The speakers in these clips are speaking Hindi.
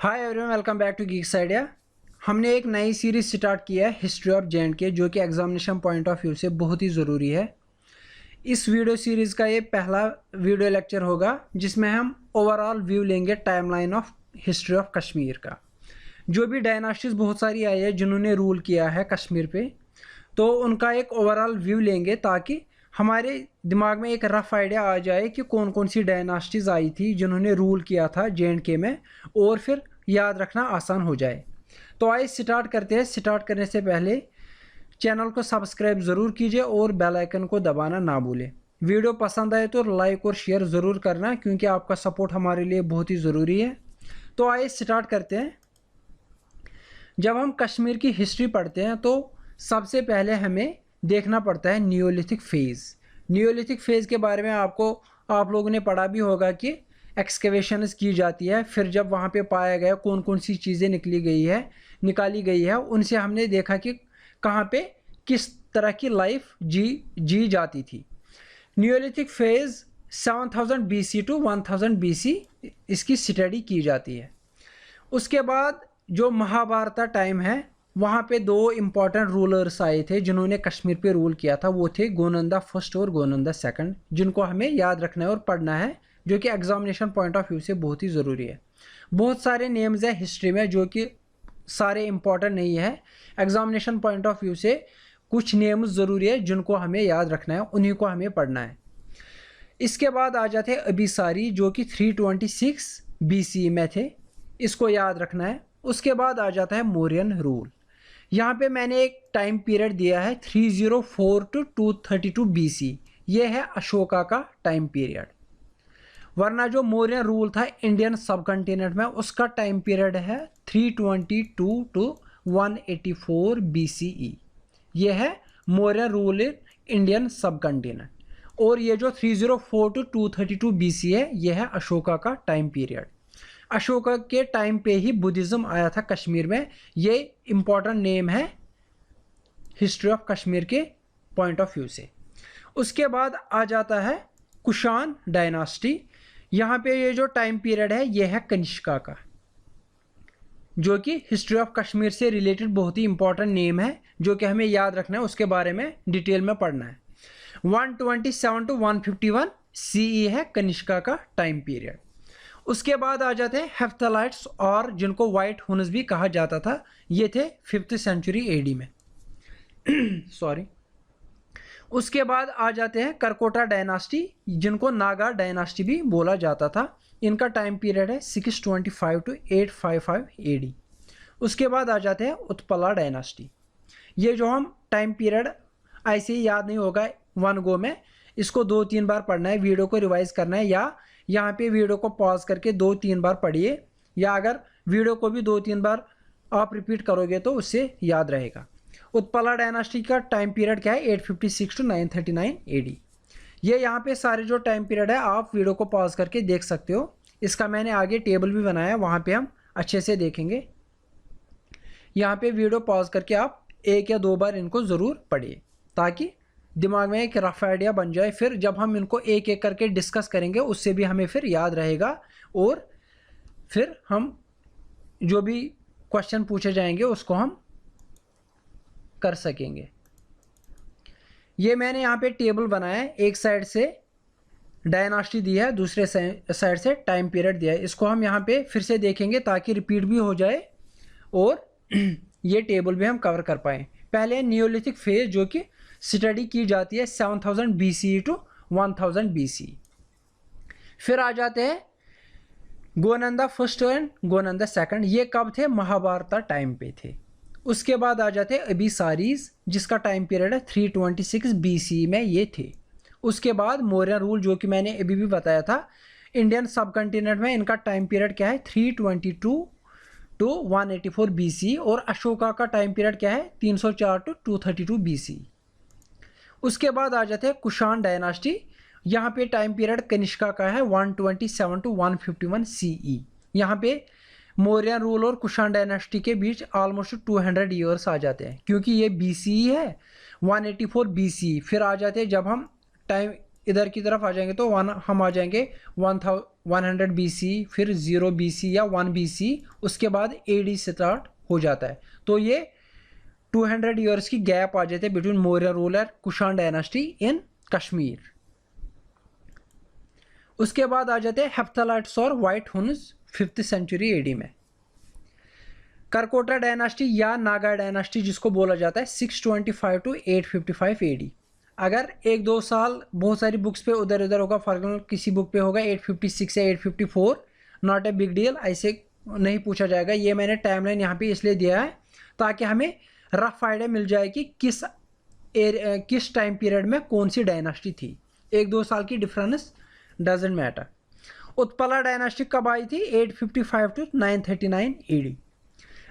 Hi everyone, welcome back to Geeks Idea. हमने एक नई सीरीज़ स्टार्ट किया है हिस्ट्री ऑफ जे&के, जो कि एग्जामिनेशन पॉइंट ऑफ व्यू से बहुत ही ज़रूरी है। इस वीडियो सीरीज़ का ये पहला वीडियो लेक्चर होगा जिसमें हम ओवरऑल व्यू लेंगे timeline of history of Kashmir का। जो भी डायनास्टीज़ बहुत सारी आई है जिन्होंने रूल किया है कश्मीर पे, तो उनका एक ओवरऑल व्यू लेंगे ताकि हमारे दिमाग में एक रफ आइडिया आ जाए कि कौन कौन सी डायनास्टीज़ आई थी जिन्होंने रूल किया था जे&के में, और फिर याद रखना आसान हो जाए। तो आइए स्टार्ट करते हैं। स्टार्ट करने से पहले चैनल को सब्सक्राइब ज़रूर कीजिए और बेल आइकन को दबाना ना भूलें। वीडियो पसंद आए तो लाइक और शेयर ज़रूर करना, क्योंकि आपका सपोर्ट हमारे लिए बहुत ही ज़रूरी है। तो आइए स्टार्ट करते हैं। जब हम कश्मीर की हिस्ट्री पढ़ते हैं तो सबसे पहले हमें देखना पड़ता है नियोलिथिक फेज़। नियोलिथिक फेज़ के बारे में आप लोगों ने पढ़ा भी होगा कि एक्सकेवेशंस की जाती है, फिर जब वहाँ पे पाया गया कौन कौन सी चीज़ें निकाली गई है, उनसे हमने देखा कि कहाँ पे किस तरह की लाइफ जी जाती थी। Neolithic phase 7000 BC to 1000 BC इसकी स्टडी की जाती है। उसके बाद जो महाभारत टाइम है, वहाँ पे दो इम्पॉर्टेंट रूलर्स आए थे जिन्होंने कश्मीर पे रूल किया था। वो थे गोनंदा फर्स्ट और गोनंदा सेकंड, जिनको हमें याद रखना है और पढ़ना है, जो कि एग्जामिनेशन पॉइंट ऑफ व्यू से बहुत ही ज़रूरी है। बहुत सारे नेम्स है हिस्ट्री में जो कि सारे इम्पॉर्टेंट नहीं है। एग्जामिनेशन पॉइंट ऑफ व्यू से कुछ नेम्स ज़रूरी है जिनको हमें याद रखना है, उन्हीं को हमें पढ़ना है। इसके बाद आ जाते हैं अबिसारी, जो कि 326 BC में थे, इसको याद रखना है। उसके बाद आ जाता है मौर्यन रूल। यहाँ पे मैंने एक टाइम पीरियड दिया है 304 टू 232 BC। ये है अशोका का टाइम पीरियड। वरना जो मौर्यन रूल था इंडियन सब कॉन्टिनेंट में, उसका टाइम पीरियड है 322 टू 184 BCE। ये है मौर्यन रूल इन इंडियन सब कॉन्टिनेंट। और ये जो 304 टू 232 BC है, ये है अशोका का टाइम पीरियड। अशोका के टाइम पे ही बुद्धिज़्म आया था कश्मीर में। ये इम्पॉर्टेंट नेम है हिस्ट्री ऑफ कश्मीर के पॉइंट ऑफ व्यू से। उसके बाद आ जाता है कुषाण डायनास्टी। यहाँ पे ये जो टाइम पीरियड है, ये है कनिष्का का, जो कि हिस्ट्री ऑफ कश्मीर से रिलेटेड बहुत ही इंपॉर्टेंट नेम है, जो कि हमें याद रखना है, उसके बारे में डिटेल में पढ़ना है। 127 टू 151 CE है कनिष्का का टाइम पीरियड। उसके बाद आ जाते हैं हेफ्थलाइट्स, और जिनको वाइट हुन्स भी कहा जाता था। ये थे 5th सेंचुरी AD में सॉरी। उसके बाद आ जाते हैं करकोटा डायनास्टी, जिनको नागा डायनास्टी भी बोला जाता था। इनका टाइम पीरियड है 625 टू 855 AD। उसके बाद आ जाते हैं उत्पला डायनास्टी। ये जो हम टाइम पीरियड ऐसे ही याद नहीं होगा वन गो में, इसको 2-3 बार पढ़ना है, वीडियो को रिवाइज करना है, या यहाँ पे वीडियो को पॉज करके 2-3 बार पढ़िए, या अगर वीडियो को भी 2-3 बार आप रिपीट करोगे तो उससे याद रहेगा। उत्पला डायनास्टी का टाइम पीरियड क्या है? 856 टू 939 AD। ये यहाँ पे सारे जो टाइम पीरियड है आप वीडियो को पॉज करके देख सकते हो। इसका मैंने आगे टेबल भी बनाया, वहाँ पे हम अच्छे से देखेंगे। यहाँ पे वीडियो पॉज करके आप 1 या 2 बार इनको ज़रूर पढ़िए, ताकि दिमाग में एक रफ आइडिया बन जाए। फिर जब हम इनको एक एक करके डिस्कस करेंगे, उससे भी हमें फिर याद रहेगा, और फिर हम जो भी क्वेश्चन पूछे जाएंगे उसको हम कर सकेंगे। ये मैंने यहाँ पे टेबल बनाया है, एक साइड से डायनास्टी दिया है, दूसरे साइड से टाइम पीरियड दिया है। इसको हम यहाँ पे फिर से देखेंगे ताकि रिपीट भी हो जाए और ये टेबल भी हम कवर कर पाएँ। पहले नियोलिथिक फेज, जो कि स्टडी की जाती है 7000 BCE टू 1000 BC। फिर आ जाते हैं Gonanda first and Gonanda second. ये कब थे? महाभारत टाइम पे थे। उसके बाद आ जाते हैं अबिसारीज, जिसका टाइम पीरियड है 326 BC में ये थे। उसके बाद मौर्यन रूल, जो कि मैंने अभी भी बताया था, इंडियन सब कॉन्टिनेंट में इनका टाइम पीरियड क्या है? 322 टू 184 BC। और अशोका का टाइम पीरियड क्या है? 304 टू 232 BC। उसके बाद आ जाते हैं कुषाण डायनास्टी। यहाँ पे टाइम पीरियड कनिष्का का है 127 टू 151 CE। यहाँ पे मौर्यन रूल और कुषाण डायनास्टी के बीच ऑलमोस्ट 200 ईयर्स आ जाते हैं, क्योंकि ये BCE है। 184 BC फिर आ जाते हैं। जब हम टाइम इधर की तरफ आ जाएंगे तो हम आ जाएंगे 100 BC, फिर 0 BC या 1 BC, उसके बाद AD स्टार्ट हो जाता है। तो ये 200 ईयर्स की गैप आ जाते हैं बिटवीन मौर्य रूल और कुषाण डायनास्टी इन कश्मीर। उसके बाद आ जाते हैं हेप्थलाइट्स और white Hund's 5th century AD में। करकोटा डायनास्टी या नागा डायनास्टी जिसको बोला जाता है 625 to 855 AD। अगर एक दो साल बहुत सारी बुक्स पे उधर उधर होगा, फॉर एग्जाम्पल किसी बुक पे होगा 856 या 854, नॉट ए बिग डील, ऐसे नहीं पूछा जाएगा। ये मैंने टाइमलाइन यहाँ पे इसलिए दिया है ताकि हमें रफ आइडिया मिल जाए कि किस टाइम पीरियड में कौन सी डायनास्टी थी। एक दो साल की difference doesn't matter. Utpala dynasty कब आई थी? 855 to 939 AD।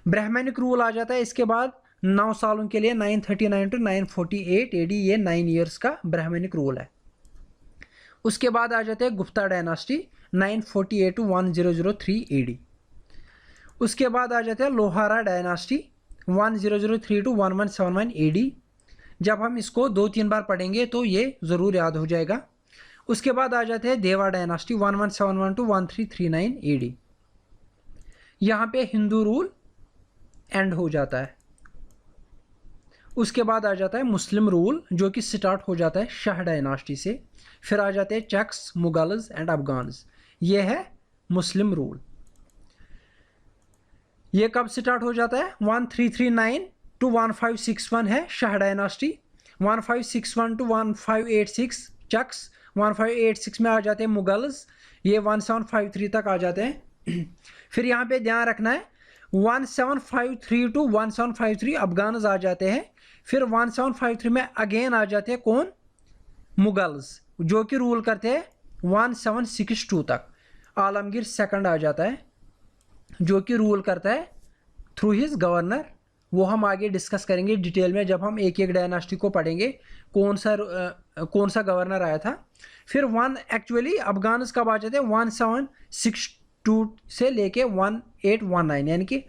ब्राह्मणिक रूल आ जाता है इसके बाद 9 सालों के लिए 939 to 948 AD। ये 9 ईयर्स का ब्राह्मणिक रूल है। उसके बाद आ जाते हैं गुप्ता डायनास्टी 948 to 1003 AD। उसके बाद आ जाते हैं लोहारा डायनास्टी 1003 to 1171 AD। जब हम इसको 2-3 बार पढ़ेंगे तो ये ज़रूर याद हो जाएगा। उसके बाद आ जाते हैं देवा डायनास्टी 1171 to 1339 AD। यहाँ पे हिंदू रूल एंड हो जाता है। उसके बाद आ जाता है मुस्लिम रूल जो कि स्टार्ट हो जाता है शाह डायनास्टी से। फिर आ जाते हैं चक्स, मुगल्स एंड अफगान्स। ये है मुस्लिम रूल। ये कब स्टार्ट हो जाता है? 1339 to 1561 है शाह डायनास्टी। 1561 to 1586 चक्स। 1586 में आ जाते हैं मुगल्स, ये 1753 तक आ जाते हैं। फिर यहाँ पे ध्यान रखना है 1753 to 1753 अफगान्स आ जाते हैं। फिर 1753 में अगेन आ जाते हैं कौन? मुगल्स, जो कि रूल करते हैं 1762 तक। आलमगीर सेकंड आ जाता है जो कि रूल करता है थ्रू हिज गवर्नर। वो हम आगे डिस्कस करेंगे डिटेल में जब हम एक एक डायनास्टी को पढ़ेंगे कौन सा गवर्नर आया था। फिर एक्चुअली अफगान्स कब आ जाते हैं? 1762 से लेके 1819, यानी कि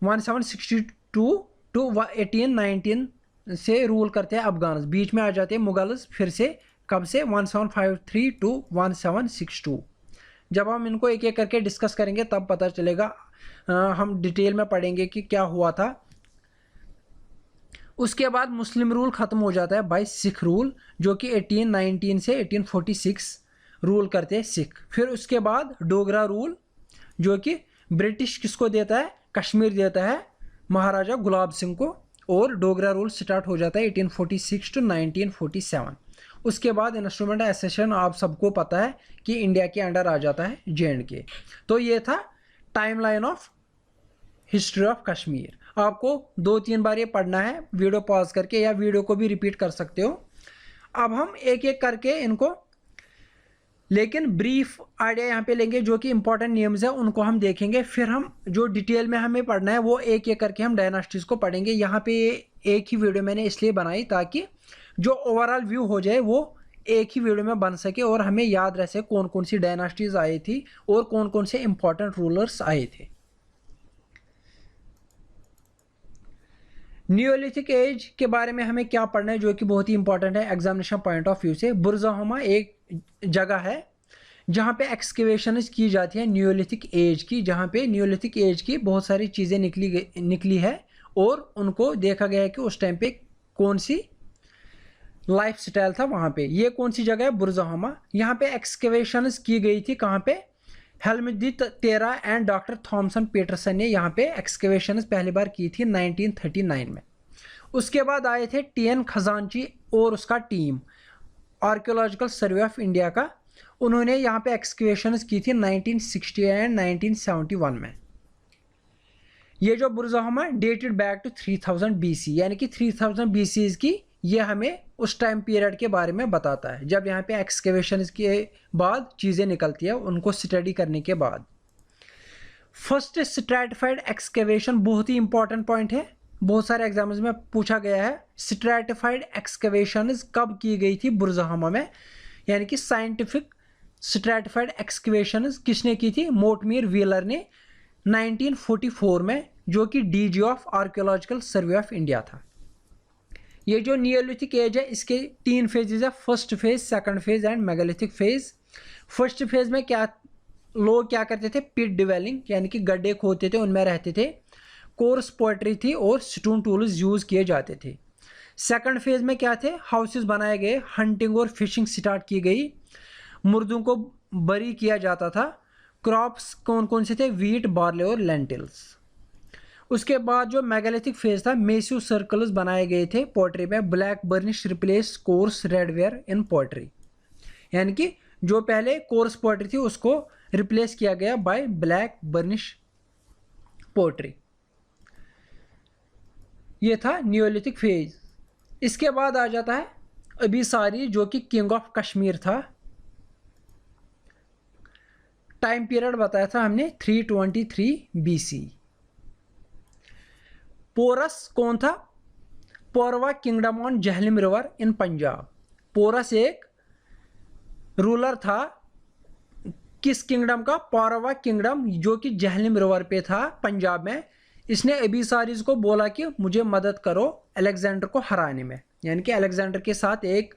1762 to 1819 से रूल करते हैं अफगान्स। बीच में आ जाते हैं मुगल्स, फिर से कब से? 1753 to 1762। जब हम इनको एक एक करके डिस्कस करेंगे तब पता चलेगा, हम डिटेल में पढ़ेंगे कि क्या हुआ था। उसके बाद मुस्लिम रूल ख़त्म हो जाता है बाय सिख रूल, जो कि 1819 से 1846 रूल करते हैं सिख। फिर उसके बाद डोगरा रूल जो कि ब्रिटिश किसको देता है? कश्मीर देता है महाराजा गुलाब सिंह को, और डोगरा रूल स्टार्ट हो जाता है 1846 to 1947। उसके बाद इंस्ट्रूमेंट एसेशन आप सबको पता है कि इंडिया के अंडर आ जाता है JNK। तो ये था timeline of history of Kashmir. आपको 2-3 बार ये पढ़ना है वीडियो पॉज करके, या वीडियो को भी रिपीट कर सकते हो। अब हम एक एक करके इनको, लेकिन ब्रीफ आइडिया यहाँ पे लेंगे, जो कि इंपॉर्टेंट नेम्स है उनको हम देखेंगे। फिर हम जो डिटेल में हमें पढ़ना है वो एक एक करके हम डायनास्टीज को पढ़ेंगे। यहाँ पे एक ही वीडियो मैंने इसलिए बनाई ताकि जो ओवरऑल व्यू हो जाए वो एक ही वीडियो में बन सके और हमें याद रह सके कौन कौन सी डायनास्टीज आई थी और कौन कौन से इंपॉर्टेंट रूलर्स आए थे। न्यूलिथिक एज के बारे में हमें क्या पढ़ना है जो कि बहुत ही इंपॉर्टेंट है एग्जामिनेशन पॉइंट ऑफ व्यू से। बुरज़ाहोमा एक जगह है जहाँ पे एक्सकेवेशन की जाती है न्यूलिथिक एज की, जहाँ पे न्यूलिथिक एज की बहुत सारी चीज़ें निकली है और उनको देखा गया है कि उस टाइम पे कौन सी लाइफ स्टाइल था वहाँ पे। ये कौन सी जगह है? बुरज़ाहोमा। यहाँ पे एक्सकेवेशन की गई थी कहाँ पे? हेल्मदी तेरा एंड डॉक्टर थॉमसन पीटरसन ने यहाँ पे एक्सकेवेशन पहली बार की थी 1939 में। उसके बाद आए थे TN खजांची और उसका team, archaeological survey of India का। उन्होंने यहाँ पे एक्सकेवेशन की थी 1960 एंड 1971 में। ये जो बुरज़ाहोमा डेटेड बैक टू 3000 BC, यानी कि 3000 BC की ये हमें उस टाइम पीरियड के बारे में बताता है जब यहाँ पे एक्सकेवेशन के बाद चीज़ें निकलती है उनको स्टडी करने के बाद। फर्स्ट स्ट्रैटिफाइड एक्सकेवेशन बहुत ही इंपॉर्टेंट पॉइंट है, बहुत सारे एग्जाम्स में पूछा गया है। स्ट्रैटिफाइड एक्सकेवेशन कब की गई थी बुरज़ाहोमा में, यानी कि साइंटिफिक स्ट्रैटिफाइड एक्सकेवेशन किसने की थी? मोर्टिमर व्हीलर ने 1944 में, जो कि DG of archaeological survey of India था। ये जो नियोलिथिक एज है इसके 3 फेजेज है, first phase, second phase and megalithic phase. First phase में क्या लोग क्या करते थे, पिट डिवेलिंग यानी कि गड्ढे खोदते थे, उनमें रहते थे। कोर्स पोएट्री थी और स्टोन टूल्स यूज़ किए जाते थे। सेकंड फेज में क्या थे, हाउसेस बनाए गए, हंटिंग और फिशिंग स्टार्ट की गई, मुर्दों को बरी किया जाता था। क्रॉप्स कौन कौन से थे, वीट, बार्ले और लेंटिल्स। उसके बाद जो मेगालिथिक फेज था, मेसिव सर्कल्स बनाए गए थे पोएट्री में। Black burnish replace coarse redware in pottery, यानी कि जो पहले कोर्स पोएट्री थी उसको रिप्लेस किया गया बाय ब्लैक बर्निश पोएट्री। ये था नियोलिथिक फेज। इसके बाद आ जाता है अबीसारी, जो कि किंग ऑफ कश्मीर था। टाइम पीरियड बताया था हमने 323 BC। पोरस कौन था, Paurava kingdom on Jhelum river in Punjab. Porus एक रूलर था किस किंगडम का, पौरवा किंगडम, जो कि जहलम रिवर पे था पंजाब में। इसने अबीसारीज को बोला कि मुझे मदद करो अलेक्जेंडर को हराने में, यानी कि अलेक्जेंडर के साथ एक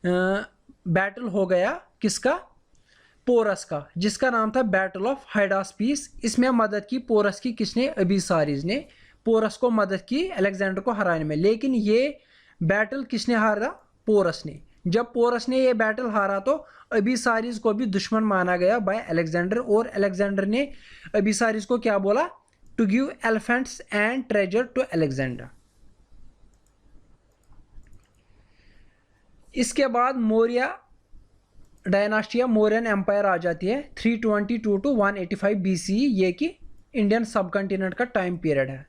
बैटल हो गया, किसका, पोरस का, जिसका नाम था बैटल ऑफ हाइडास्पीस। इसमें मदद की पोरस की किसने, अबीसारीज ने पोरस को मदद की अलेक्जेंडर को हराने में। लेकिन ये बैटल किसने हारा, पोरस ने। जब पोरस ने ये बैटल हारा तो अबीसारीज को भी दुश्मन माना गया बाय अलेक्जेंडर, और अलेक्जेंडर ने अबीसारीज को क्या बोला, to give elephants and treasure to Alexander. इसके बाद मौर्य डायनास्टी, मौर्यन एम्पायर आ जाती है 322 to 185 BCE, ये कि इंडियन सब कंटिनेंट का टाइम पीरियड है।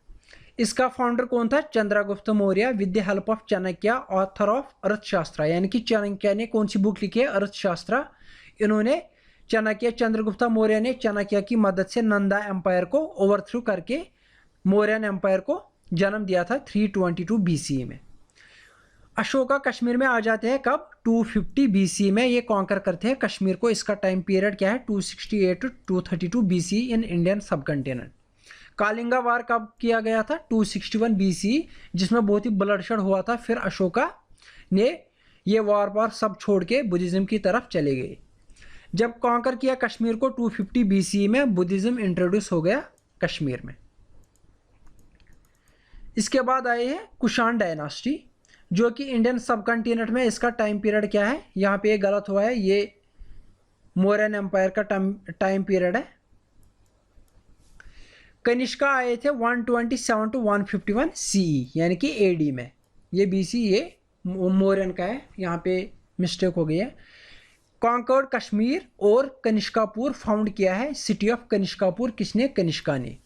इसका फाउंडर कौन था, Chandragupta Maurya, with the help of Chanakya, author of अर्थशास्त्र, यानी कि चाणक्य ने कौन सी बुक लिखी है, अर्थशास्त्र। इन्होंने चाणक्य, चंद्रगुप्त मौर्य ने चाणक्य की मदद से नंदा एम्पायर को ओवरथ्रू करके मौर्यन एम्पायर को जन्म दिया था 322 BCE में। अशोका कश्मीर में आ जाते हैं कब, 250 BCE में ये कॉन्कर करते हैं कश्मीर को। इसका टाइम पीरियड क्या है, 268 to 232 BCE इन इंडियन सब कंटिनेंट। कालिंगा वार कब किया गया था, 261 BCE, जिसमें बहुत ही ब्लडशेड हुआ था। फिर अशोका ने ये वार सब छोड़ के बुद्धिज्म की तरफ चले गए। जब कॉन्कर किया कश्मीर को 250 BCE में, बुद्धिज्म इंट्रोड्यूस हो गया कश्मीर में। इसके बाद आए हैं कुषाण डायनास्टी, जो कि इंडियन सब कंटिनेंट में इसका टाइम पीरियड क्या है, यहाँ पे गलत हुआ है, ये मौर्यन एम्पायर का टाइम पीरियड है। कनिष्का आए थे 127 to 151 CE, यानी कि AD में। ये BC ये मौर्यन का है, यहाँ पे मिस्टेक हो गई है। कॉन्कर्ड कश्मीर और कनिष्कापुर फाउंड किया है, सिटी ऑफ कनिष्कापुर किसने, कनिष्का ने।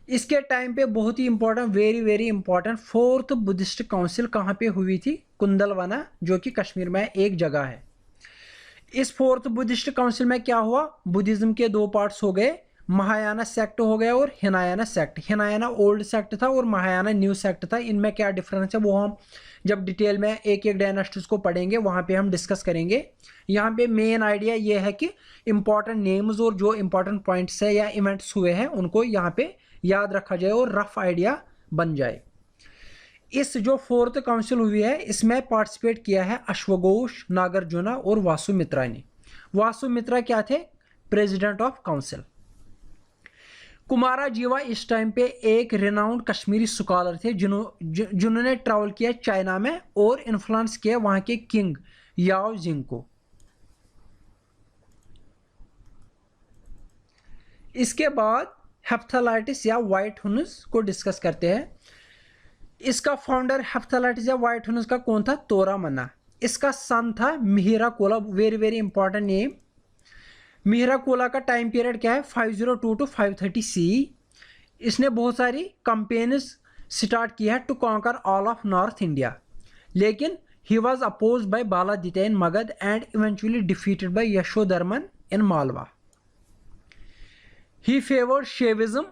इसके टाइम पे बहुत ही important, very very important, fourth Buddhist council कहाँ पे हुई थी, कुंदलवना, जो कि कश्मीर में एक जगह है। इस फोर्थ बुद्धिस्ट काउंसिल में क्या हुआ, बुद्धिज्म के दो पार्ट्स हो गए, महायाना सेक्ट हो गया और Hinayana sect. Hinayana old sect था और महायाना न्यू सेक्ट था। इनमें क्या डिफरेंस है वो हम जब डिटेल में एक एक डायनास्टीज को पढ़ेंगे वहाँ पे हम डिस्कस करेंगे। यहाँ पे मेन आइडिया ये है कि इंपॉर्टेंट नेम्स और जो इंपॉर्टेंट पॉइंट्स है या इवेंट्स हुए हैं उनको यहाँ पे याद रखा जाए और रफ आइडिया बन जाए। इस जो फोर्थ काउंसिल हुई है इसमें पार्टिसिपेट किया है अश्वघोष, नागार्जुना और वासुमित्रा ने। वासुमित्रा क्या थे, प्रेसिडेंट ऑफ काउंसिल। कुमारा जीवा इस टाइम पे एक रिनाउंड कश्मीरी स्कॉलर थे जिन्होंने ट्रैवल किया चाइना में और इन्फ्लुएंस किया वहां के किंग याओ जिंग को। इसके बाद हेप्थालाइटिस या व्हाइट हुनस को डिस्कस करते हैं। इसका फाउंडर हेप्थालाइटिस या व्हाइट हुनस का कौन था, तोरा मन्ना। इसका सन था Mihirakula, very very important name. Mihirakula का टाइम पीरियड क्या है, 502 to 530 CE। इसने बहुत सारी कंपेन्स स्टार्ट किया है to conquer all of north India, लेकिन he was opposed by Baladitya in Magadh and eventually defeated by Yashodharman in Malwa. He favoured Shaivism,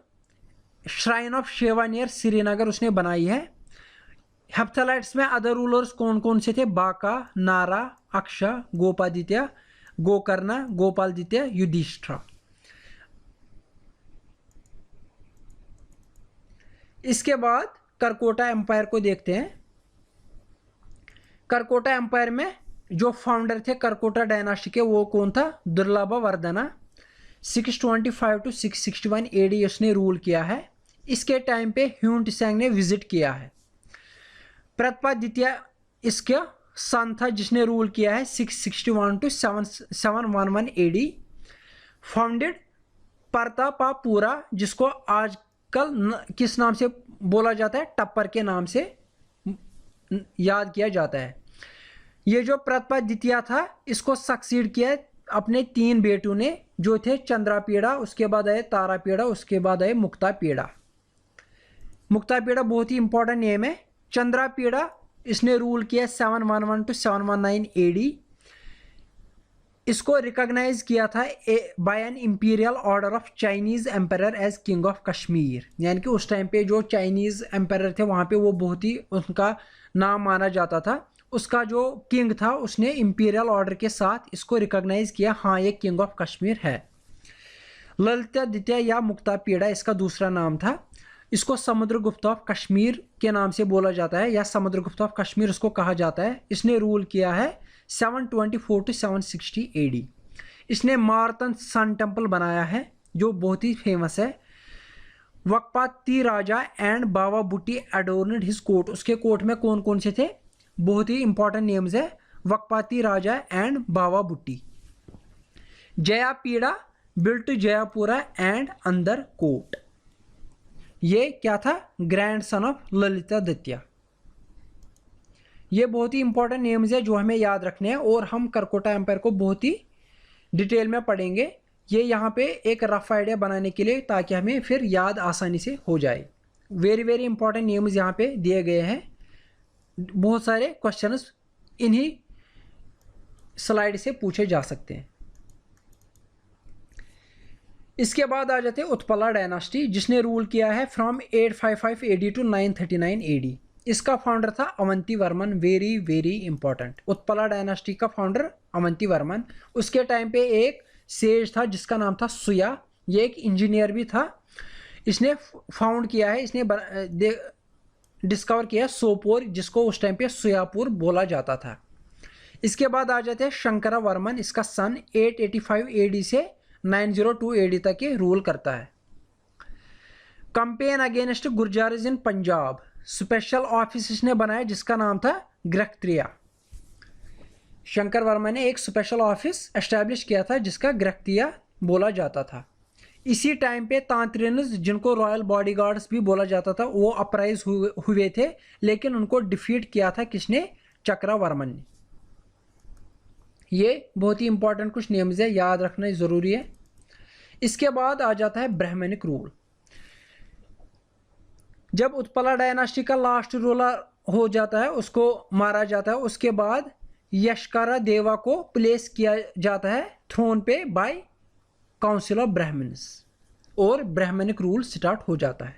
shrine of Shiva near Srinagar उसने बनाई है। हेप्थालाइट्स में अदर रूलर्स कौन कौन से थे, बाका, नारा, अक्षा, गोपादित्य, गोकर्णा, गोपालदित्य, युधिष्ठिर। इसके बाद करकोटा एम्पायर को देखते हैं। करकोटा एम्पायर में जो फाउंडर थे करकोटा डायनास्टी के वो कौन था, दुर्लभ वर्धना। 625 टू 661 AD उसने रूल किया है। इसके टाइम पे ह्यून त्सांग ने विजिट किया है। प्रताप द्वितीय इसका सन था जिसने रूल किया है 661 टू 711 AD। फाउंडेड प्रतापपुरा, जिसको आजकल किस नाम से बोला जाता है, टप्पर के नाम से याद किया जाता है। ये जो प्रताप द्वितीय था इसको सक्सीड किया अपने 3 बेटों ने जो थे चंद्रापीड़ा, उसके बाद आए तारापीड़ा, उसके बाद आए मुक्तापीड़ा। मुक्तापीड़ा बहुत ही इंपॉर्टेंट नेम है। चंद्रापीड़ा इसने रूल किया 711 टू 719 AD। इसको रिकॉग्नाइज किया था by an imperial order of Chinese emperor as king of Kashmir, यानी कि उस टाइम पे जो चाइनीज एम्परर थे वहाँ पे वो बहुत ही उनका नाम माना जाता था। उसका जो किंग था उसने इंपीरियल ऑर्डर के साथ इसको रिकॉग्नाइज किया, हाँ ये किंग ऑफ कश्मीर है। ललिता द्वितीय या मुक्तापीड़ा इसका दूसरा नाम था। इसको समुद्रगुप्त ऑफ कश्मीर के नाम से बोला जाता है या समुद्रगुप्त ऑफ कश्मीर उसको कहा जाता है। इसने रूल किया है 724 टू 760 AD। इसने मारतन सन टेम्पल बनाया है जो बहुत ही फेमस है। वकपाती राजा एंड बाबा बुट्टी एडोर्नड हिज कोर्ट। उसके कोर्ट में कौन कौन से थे, बहुत ही इंपॉर्टेंट नेम्स है, वकपाती राजा एंड बाबा बुट्टी। जयापीड़ा बिल्ट जयापुरा एंड अंदर कोट। ये क्या था, ग्रैंड सन ऑफ ललिता द्वितीय। ये बहुत ही इंपॉर्टेंट नेम्स है जो हमें याद रखने हैं और हम करकोटा एम्पायर को बहुत ही डिटेल में पढ़ेंगे। ये यहाँ पे एक रफ आइडिया बनाने के लिए ताकि हमें फिर याद आसानी से हो जाए। वेरी वेरी इंपॉर्टेंट नेम्स यहाँ पे दिए गए हैं। बहुत सारे क्वेश्चंस इन्हीं स्लाइड से पूछे जा सकते हैं। इसके बाद आ जाते हैं उत्पला डायनास्टी जिसने रूल किया है फ्रॉम 855 AD टू 939 AD। इसका फाउंडर था Avanti Varman. Very very important, Utpala dynasty का फाउंडर अवंती वर्मन। उसके टाइम पे एक सेज था जिसका नाम था सुया। ये एक इंजीनियर भी था। इसने फाउंड किया है, इसने डिस्कवर किया सोपोर जिसको उस टाइम पे सुयापुर बोला जाता था। इसके बाद आ जाते हैं शंकरा वर्मन। इसका सन 885 AD से 902 AD तक ये रूल करता है। कंपेन अगेंस्ट गुर्जारिज इन पंजाब। स्पेशल ऑफिस इसने बनाया जिसका नाम था ग्रख्त्रिया। शंकर वर्मा ने एक स्पेशल ऑफिस एस्टैब्लिश किया था जिसका ग्रख्त्रिया बोला जाता था। इसी टाइम पे तांत्रिन्स जिनको रॉयल बॉडीगार्ड्स भी बोला जाता था वो अपराइज हुए थे, लेकिन उनको डिफीट किया था किसने, चक्रवर्मन ने। ये बहुत ही इंपॉर्टेंट कुछ नेम्स है, याद रखना ज़रूरी है। इसके बाद आ जाता है ब्राह्मणिक रूल। जब उत्पला डायनास्टी का लास्ट रूलर हो जाता है, उसको मारा जाता है, उसके बाद यशकारा देवा को प्लेस किया जाता है थ्रोन पे बाय काउंसिल ऑफ ब्राह्मण्स और ब्राह्मणिक रूल स्टार्ट हो जाता है।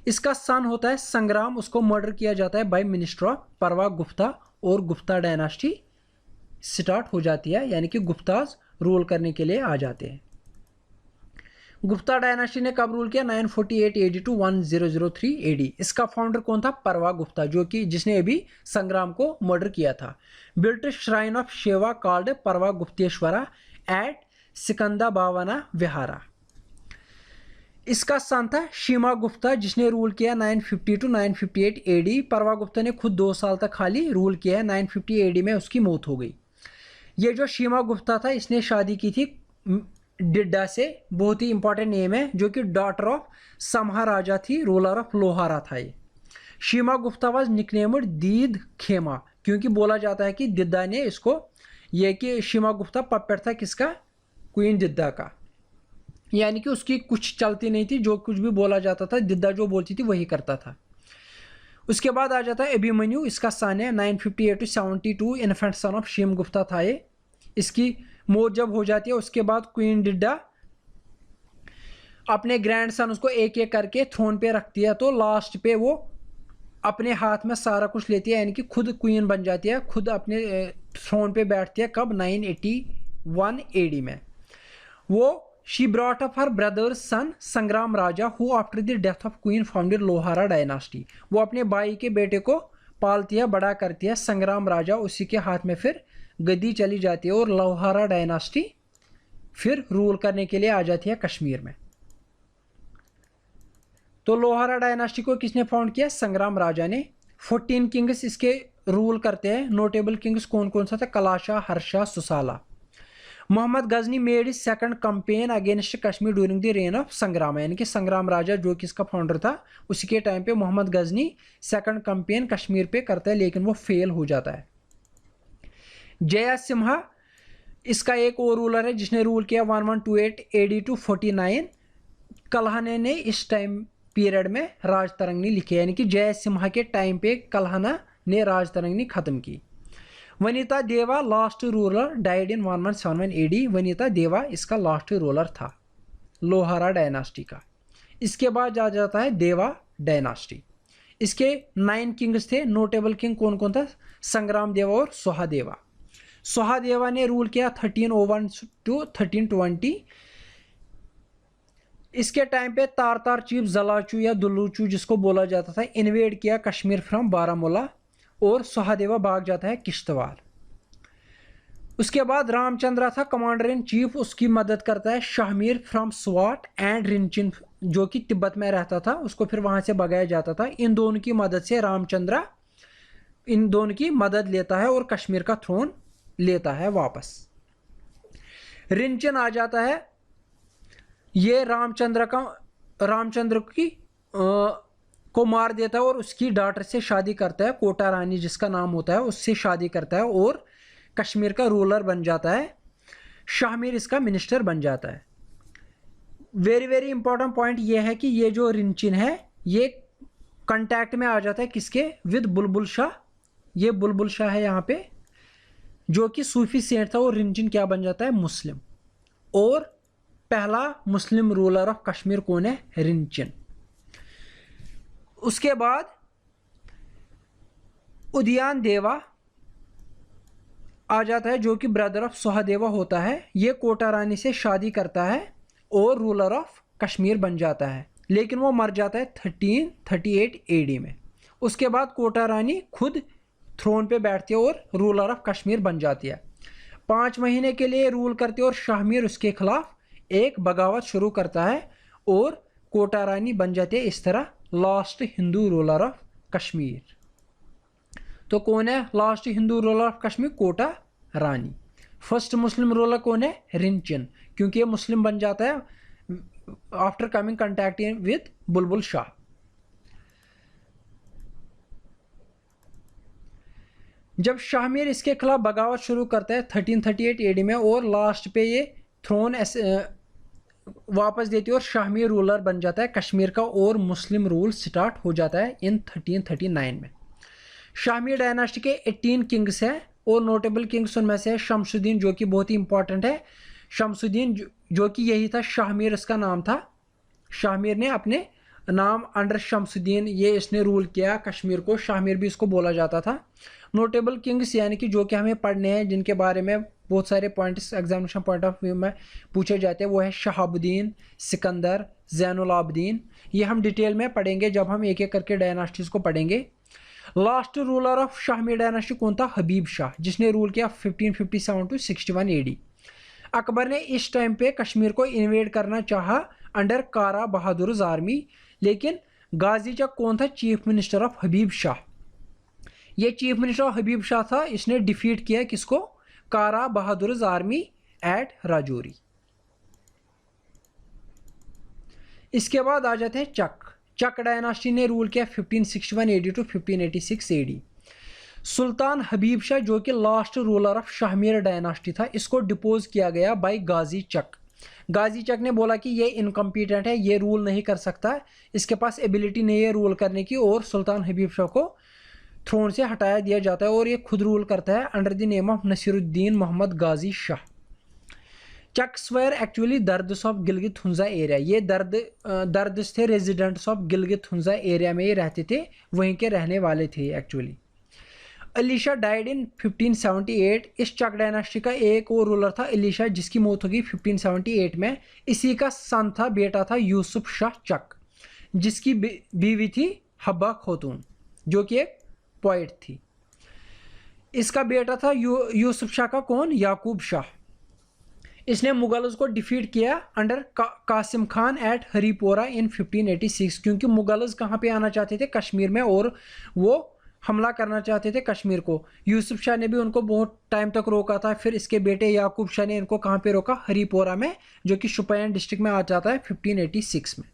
इसका सन होता है संग्राम। उसको मर्डर किया जाता है बाय मिनिस्टर ऑफ परवा गुप्ता और गुप्ता डायनास्टी स्टार्ट हो जाती है, यानी कि गुप्ताज रूल करने के लिए आ जाते हैं। गुप्ता डायनास्टी ने कब रूल किया, 948 AD टू 1003 AD। इसका फाउंडर कौन था, परवा गुप्ता, जो कि जिसने अभी संग्राम को मर्डर किया था। Built shrine of Shiva called परवा गुप्तेश्वरा एट सिकंदा बावना विहारा। इसका सन था शिमा गुप्ता जिसने रूल किया 950 टू 958 AD। परवा गुप्ता ने खुद 2 साल तक खाली रूल किया है। 950 AD में उसकी मौत हो गई। ये जो शिमा गुप्ता था इसने शादी की थी डिड्डा से, बहुत ही इंपॉर्टेंट नेम है, जो कि डॉटर ऑफ समहा राजा थी, रूलर ऑफ लोहारा था ये। शिमा गुप्ता वाज निकनेम्ड दीद खेमा, क्योंकि बोला जाता है कि दिद्दा ने इसको, ये कि शिमा गुप्ता पपेट था किसका, क्वीन दिद्दा का, यानी कि उसकी कुछ चलती नहीं थी, जो कुछ भी बोला जाता था दिद्दा जो बोलती थी वही करता था। उसके बाद आ जाता है अभिमन्यु। इसका सन है 958 to 72 infant son of Kshemagupta था ये। इसकी मौत जब हो जाती है उसके बाद क्वीन डिड्डा अपने ग्रैंड सन उसको एक एक करके थ्रोन पे रखती है, तो लास्ट पे वो अपने हाथ में सारा कुछ लेती है, यानी कि खुद क्वीन बन जाती है, खुद अपने थ्रोन पे बैठती है। कब, 981 AD में। वो she brought up her brothers son Sangramaraja who after the death of queen founded Lohara dynasty. वो अपने भाई के बेटे को पालती है, बड़ा करती है, संग्राम राजा, उसी के हाथ में फिर गद्दी चली जाती है और लोहारा डायनास्टी फिर रूल करने के लिए आ जाती है कश्मीर में। तो लोहारा डायनास्टी को किसने फाउंड किया? संग्राम राजा ने। 14 किंग्स इसके रूल करते हैं। नोटेबल किंग्स कौन कौन सा था? Kalasha, Harsha, Sussala. Mohammad Ghazni made his second campaign against Kashmir during the reign of Sangram, यानी कि संग्राम राजा जो कि इसका फाउंडर था, उसी के टाइम पे मोहम्मद गजनी सेकंड कैंपेन कश्मीर पे करता है, लेकिन वो फेल हो जाता है। जया सिम्हा इसका एक और रूलर है जिसने रूल किया 1128 AD टू 49। कल्हने ने इस टाइम पीरियड में राजतरंगिणी लिखी, यानी कि जय सिम्हा के टाइम पे कल्हना ने राजतरंगिणी खत्म की। वनिता देवा last ruler died in 1171 AD। Vanita देवा इसका लास्ट रूलर था लोहारा डायनास्टी का। इसके बाद आ जाता है देवा डायनास्टी। इसके 9 किंग्स थे। नोटेबल किंग कौन कौन था? संग्राम देवा और सुहादेवा। सुहादेवा ने रूल किया 1301 टू 1320। इसके टाइम पे तारतार चीफ जलाचू या दुल्लूचू जिसको बोला जाता था, इन्वेड किया कश्मीर फ्रॉम बारामूला और सुहादेवा भाग जाता है किश्तवाड़। उसके बाद रामचंद्रा था कमांडर इन चीफ, उसकी मदद करता है शाहमीर फ्रॉम स्वाट एंड रिंचिन जो कि तिब्बत में रहता था, उसको फिर वहां से भगाया जाता था। इन दोनों की मदद से रामचंद्रा इन दोनों की मदद लेता है और कश्मीर का थ्रोन लेता है वापस। रिंचन आ जाता है, ये रामचंद्र की को मार देता है और उसकी डॉटर से शादी करता है, कोटा रानी जिसका नाम होता है उससे शादी करता है और कश्मीर का रूलर बन जाता है। शाहमीर इसका मिनिस्टर बन जाता है। वेरी वेरी इंपॉर्टेंट पॉइंट ये है कि ये जो रिंचिन है ये कांटेक्ट में आ जाता है किसके? विद बुलबुल शाह। ये बुलबुल शाह है यहाँ पे जो कि सूफी सेंट था, और रिंचिन क्या बन जाता है? मुस्लिम। और पहला मुस्लिम रूलर ऑफ कश्मीर कौन है? रिंचिन। उसके बाद उदयन देवा आ जाता है जो कि ब्रदर ऑफ सुहादेवा होता है। ये कोटा रानी से शादी करता है और रूलर ऑफ कश्मीर बन जाता है, लेकिन वो मर जाता है 1338 AD में। उसके बाद कोटा रानी खुद थ्रोन पे बैठती है और रूलर ऑफ कश्मीर बन जाती है। 5 महीने के लिए रूल करती है और शाहमीर उसके खिलाफ एक बगावत शुरू करता है और कोटा रानी बन जाती है इस तरह last Hindu ruler of Kashmir. तो कौन है last Hindu ruler of Kashmir? Kota Rani. First Muslim ruler कौन है? रिंचिन, क्योंकि ये मुस्लिम बन जाता है आफ्टर कमिंग कंटैक्ट विद बुलबुल शाह। जब शाहमीर इसके खिलाफ बगावत शुरू करता है 1338 AD में और लास्ट पे ये थ्रोन वापस देती है और शाहमीर रूलर बन जाता है कश्मीर का और मुस्लिम रूल स्टार्ट हो जाता है इन 1339 में। शाहमीर डायनास्टी के 18 किंग्स हैं और नोटेबल किंग्स उनमें से है शमसुद्दीन जो कि बहुत ही इंपॉर्टेंट है। शमसुद्दीन जो कि यही था शाहमीर इसका नाम था। शाहमीर ने अपने नाम अंडर शमसुद्दीन ये इसने रूल किया कश्मीर को, शाहमीर भी इसको बोला जाता था। नोटेबल किंग्स यानी कि जो कि हमें पढ़ने हैं जिनके बारे में बहुत सारे points examination point of view में पूछे जाते हैं, वो है शहाबुद्दीन, सिकंदर, ज़ैनुल आबदीन। ये हम डिटेल में पढ़ेंगे जब हम एक एक करके डायनास्टीज को पढ़ेंगे। Last ruler of Shahmir dynasty कौन था? हबीब शाह, जिसने रूल किया 1557 टू 61 AD। अकबर ने इस टाइम पे कश्मीर को इन्वेड करना चाहा अंडर कारा बहादुर आर्मी, लेकिन गाजी चक कौन था? चीफ मिनिस्टर ऑफ हबीब शाह। ये चीफ मिनिस्टर ऑफ हबीब शाह था, इसने डिफीट किया किसको? कारा बहादुर आर्मी एट राजौरी। इसके बाद आ जाते हैं चक डायनास्टी ने रूल किया 1561 AD to 1586 AD। Sultan Habib Shah जो कि last ruler of Shahmir dynasty था, इसको डिपोज किया गया बाय गाजी चक। गाजी चक ने बोला कि ये इनकम्पिटेंट है, ये रूल नहीं कर सकता, इसके पास एबिलिटी नहीं है रूल करने की, और सुल्तान हबीब शाह को थ्रोन से हटाया दिया जाता है और ये खुद रूल करता है under the name of Nasiruddin Mohammad Ghazi Shah. Chaks were actually Dards of Gilgit Hunza area. ये दर्दस थे, residents of Gilgit Hunza area में ये रहते थे, वहीं के रहने वाले थे एक्चुअली। Alisha died in 1578। इस चक डायनास्टी का एक और रूलर था अलीशा, जिसकी मौत होगी 1578 में। इसी का सन था, बेटा था यूसुफ शाह चक, जिसकी बीवी थी हब्बा खातून जो कि एक पोइट थी। इसका बेटा था यूसुफ शाह का कौन? याकूब शाह। इसने मुगल्स को डिफीट किया अंडर कासिम खान एट हरीपोरा इन 1586, क्योंकि मुगल्स कहाँ पे आना चाहते थे, कश्मीर में, और वो हमला करना चाहते थे कश्मीर को। यूसुफ शाह ने भी उनको बहुत टाइम तक रोका था। फिर इसके बेटे याकूब शाह ने इनको कहाँ पे रोका, हरीपोरा में, जो कि शोपियान डिस्ट्रिक्ट में आ जाता है 1586 में।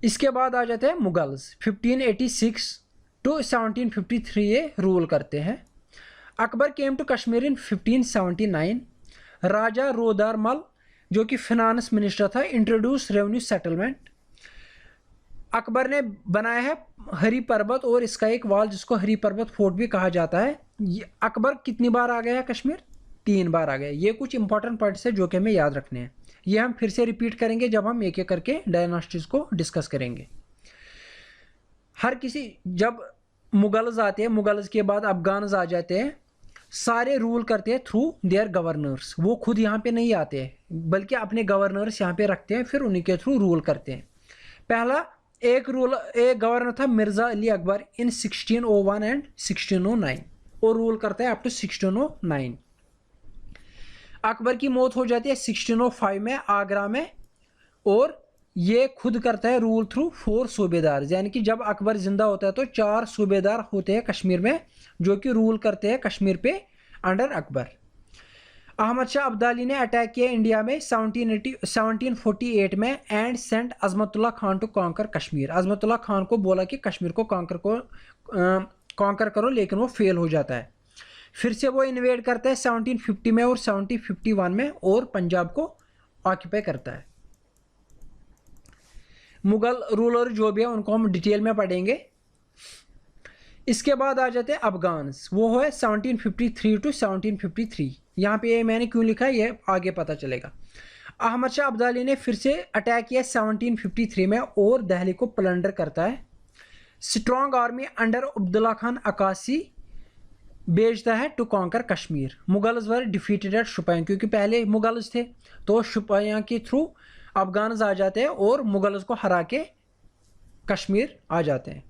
इसके बाद आ जाते हैं मुगल्स। 1586 टू 1753 ये रूल करते हैं। अकबर केम टू कश्मीर इन 1579। राजा रोदारमल जो कि फिनांस मिनिस्टर था, इंट्रोड्यूस रेवेन्यू सेटलमेंट। अकबर ने बनाया है हरी पर्वत और इसका एक वाल जिसको हरी पर्वत फोर्ट भी कहा जाता है। अकबर कितनी बार आ गया है कश्मीर, 3 बार आ गया। ये कुछ इंपॉर्टेंट पॉइंट्स है जो कि हमें याद रखने हैं। ये हम फिर से रिपीट करेंगे जब हम एक एक करके डायनास्टीज को डिस्कस करेंगे। हर किसी, जब मुगल्स आते हैं, मुगल्स के बाद अफगान्स आ जाते हैं, सारे रूल करते हैं थ्रू देयर गवर्नर्स। वो खुद यहाँ पे नहीं आते हैं बल्कि अपने गवर्नर्स यहाँ पे रखते हैं, फिर उन्हीं के थ्रू रूल करते हैं। पहला एक गवर्नर था मिर्जा अली अकबर इन 1601 एंड 1609, और रूल करता है अप टू 1609। अकबर की मौत हो जाती है 1605 में आगरा में, और ये खुद करता है रूल थ्रू 4 सूबेदार। यानी कि जब अकबर जिंदा होता है तो 4 सूबेदार होते हैं कश्मीर में जो कि रूल करते हैं कश्मीर पे अंडर अकबर। अहमद शाह अब्दाली ने अटैक किया इंडिया में 1748 में and sent Azmatullah Khan to conquer Kashmir. Azmatullah Khan को बोला कि कश्मीर को कॉन्कर करो, लेकिन वो फेल हो जाता है। फिर से वो इन्वेड करता है 1750 में और 1751 में, और पंजाब को ऑक्यूपाई करता है। मुगल रूलर जो भी है उनको हम डिटेल में पढ़ेंगे। इसके बाद आ जाते हैं अफगान्स, वो है 1753 टू 1753। यहाँ पे ये मैंने क्यों लिखा है ये आगे पता चलेगा। अहमद शाह अब्दाली ने फिर से अटैक किया 1753 में और दिल्ली को प्लंडर करता है। Strong army under Abdullah Khan Akasi भेजता है to conquer Kashmir. Mughals were defeated at Shopian, क्योंकि पहले मुगल्स थे तो शोपियान के थ्रू अफगान्स आ जाते हैं और मुगल्स को हरा के कश्मीर आ जाते हैं।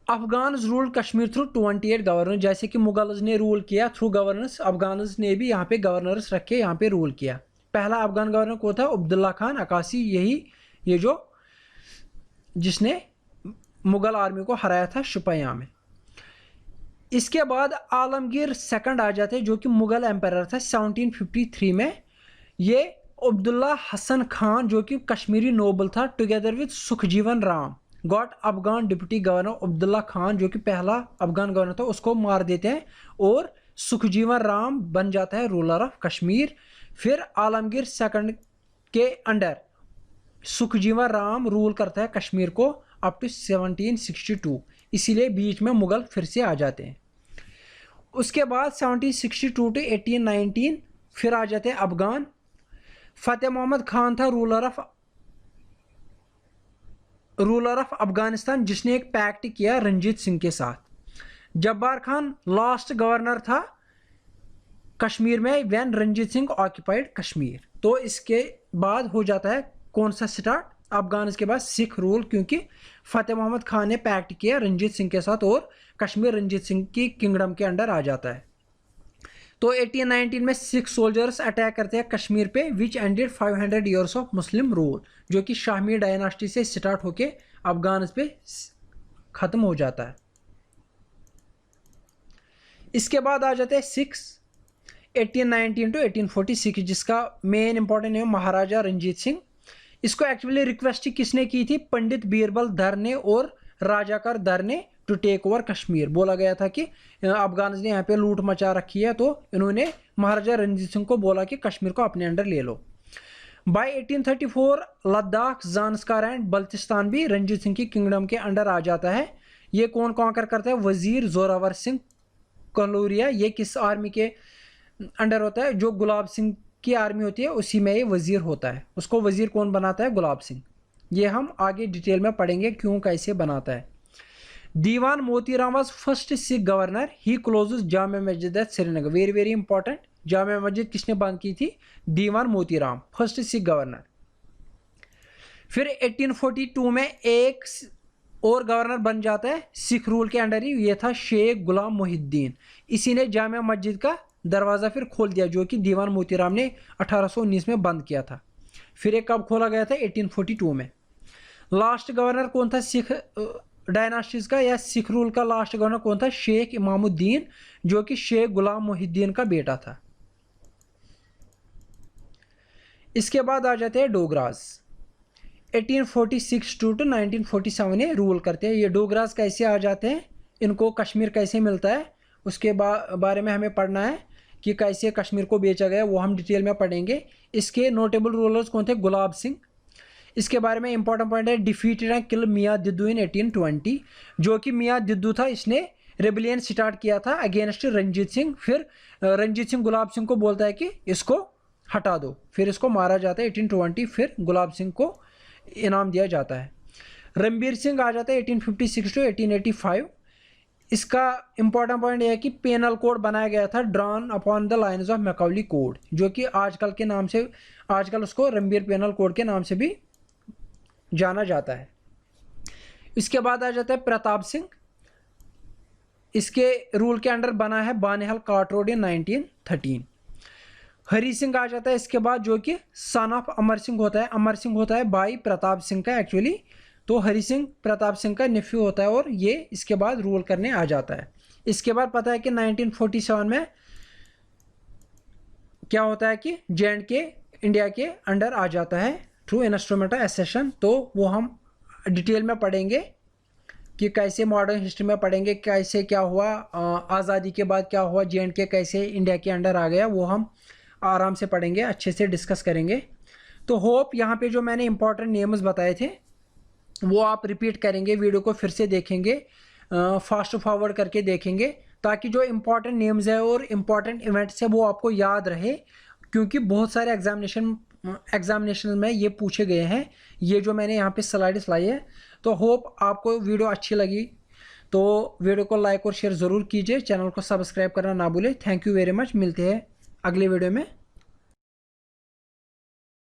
Afghans rule Kashmir through 28 governor. जैसे कि मुगल्स ने रूल किया थ्रू गवर्नर्स, अफगान्स ने भी यहाँ पे गवर्नर्स रखे, यहाँ पे रूल किया। पहला अफगान गवर्नर को था अब्दुल्ला खान अकासी, ये जो जिसने मुगल आर्मी को हराया था शोपियान में। इसके बाद आलमगीर सेकंड आ जाते हैं जो कि मुगल एम्पायर था 1753 में। ये अब्दुल्ला हसन खान जो कि कश्मीरी नोबल था, together with Sukhjiwan Ram got Afghan deputy governor. Abdullah Khan जो कि पहला अफगान गवर्नर था उसको मार देते हैं और सुखजीवन राम बन जाता है रूलर ऑफ कश्मीर। फिर आलमगीर सेकंड के अंडर सुखजीवन राम रूल करता है कश्मीर को अप टू 1762, इसीलिए बीच में मुगल फिर से आ जाते हैं। उसके बाद 1762 टू 1819 फिर आ जाते हैं अफगान। फतेह मोहम्मद खान था रूलर ऑफ अफगानिस्तान, जिसने एक पैक्ट किया रंजीत सिंह के साथ। जब्बार खान लास्ट गवर्नर था कश्मीर में व्हेन रंजीत सिंह ऑक्यूपाइड कश्मीर। तो इसके बाद हो जाता है कौन सा स्टार्ट, अफगान के बाद सिख रूल, क्योंकि फतेह मोहम्मद खान ने पैक्ट किया रंजीत सिंह के साथ और कश्मीर रंजीत सिंह की किंगडम के अंडर आ जाता है। तो 1819 में सिख सोल्जर्स अटैक करते हैं कश्मीर पे, विच ended 500 years of Muslim rule, जो कि शाहमी डायनास्टी से स्टार्ट होके अफगान पे ख़त्म हो जाता है। इसके बाद आ जाते हैं सिक्स 1819 टू 1846, जिसका मेन इंपॉर्टेंट है महाराजा रंजीत सिंह। इसको एक्चुअली रिक्वेस्ट किसने की थी, पंडित बीरबल धर ने और राजाकर धर ने टू टेक ओवर कश्मीर। बोला गया था कि अफगान ने यहाँ पे लूट मचा रखी है, तो इन्होंने महाराजा रंजीत सिंह को बोला कि कश्मीर को अपने अंडर ले लो। बाय 1834 लद्दाख, जानस्कार एंड बल्तिस्तान भी रंजीत सिंह की किंगडम के अंडर आ जाता है। ये कौन कॉन्कर करता है, वजीर जोरावर सिंह कलूरिया। ये किस आर्मी के अंडर होता है, जो गुलाब सिंह की आर्मी होती है उसी में ये वजीर होता है। उसको वजीर कौन बनाता है, गुलाब सिंह। ये हम आगे डिटेल में पढ़ेंगे क्यों कैसे बनाता है। Diwan Motiram was first Sikh governor, he closes Jama Masjid at Srinagar. Very very important, Jama Masjid किसने बंद की थी, दीवान मोतीराम, फर्स्ट सिख गवर्नर। फिर 1842 में एक और गवर्नर बन जाता है सिख रूल के अंडर ही, ये था शेख गुलाम मोहिद्दीन। इसी ने जामा मस्जिद का दरवाज़ा फिर खोल दिया, जो कि दीवान मोतीराम ने 1819 में बंद किया था। फिर एक कब खोला गया था? 1842 में। लास्ट गवर्नर कौन था सिख डायनास्टीज का या सिख रूल का लास्ट गवर्नर कौन था? शेख इमामुद्दीन, जो कि शेख गुलाम मोहिद्दीन का बेटा था। इसके बाद आ जाते हैं डोगरास। 1846 टू 1947 ये रूल करते हैं। ये डोगरास कैसे आ जाते हैं, इनको कश्मीर कैसे मिलता है, उसके बारे में हमें पढ़ना है कि कैसे कश्मीर को बेचा गया, वो हम डिटेल में पढ़ेंगे। इसके नोटेबल रूलर्स कौन थे? गुलाब सिंह। इसके बारे में इंपॉर्टेंट पॉइंट है, डिफीटेड एंड किल मियाँ दिद्दू इन 1820, जो कि मियाँ दिद्दू था, इसने रेबलियन स्टार्ट किया था अगेंस्ट रंजीत सिंह। फिर रंजीत सिंह गुलाब सिंह को बोलता है कि इसको हटा दो, फिर इसको मारा जाता है 1820। फिर गुलाब सिंह को इनाम दिया जाता है। रणबीर सिंह आ जाता है 1856 टू 1885। इसका इंपॉर्टेंट पॉइंट यह है कि पेनल कोड बनाया गया था drawn upon the lines of Macaulay code, जो कि आजकल के नाम से, आजकल उसको रणबीर पेनल कोड के नाम से भी जाना जाता है। इसके बाद आ जाता है प्रताप सिंह। इसके रूल के अंडर बना है बानिहाल कार्ट रोड इन 1913। हरी सिंह आ जाता है इसके बाद, जो कि सन ऑफ अमर सिंह होता है। अमर सिंह होता है भाई प्रताप सिंह का एक्चुअली, तो हरी सिंह प्रताप सिंह का नेफ्यू होता है और ये इसके बाद रूल करने आ जाता है। इसके बाद पता है कि 1947 में क्या होता है कि J&K इंडिया के अंडर आ जाता है थ्रू इंस्ट्रूमेंट ऑफ एसेशन। तो वो हम डिटेल में पढ़ेंगे कि कैसे, मॉडर्न हिस्ट्री में पढ़ेंगे कैसे क्या हुआ, आज़ादी के बाद क्या हुआ, J&K कैसे इंडिया के अंडर आ गया, वो हम आराम से पढ़ेंगे, अच्छे से डिस्कस करेंगे। तो होप यहाँ पे जो मैंने इंपॉर्टेंट नेम्स बताए थे वो आप रिपीट करेंगे, वीडियो को फिर से देखेंगे, फास्ट फॉरवर्ड करके देखेंगे, ताकि जो इंपॉर्टेंट नेम्स है और इम्पॉर्टेंट इवेंट्स है वो आपको याद रहे, क्योंकि बहुत सारे एग्जामिनेशन में ये पूछे गए हैं, ये जो मैंने यहाँ पे स्लाइड्स लाई है। तो होप आपको वीडियो अच्छी लगी, तो वीडियो को लाइक और शेयर ज़रूर कीजिए, चैनल को सब्सक्राइब करना ना भूलें। थैंक यू वेरी मच, मिलते हैं अगले वीडियो में।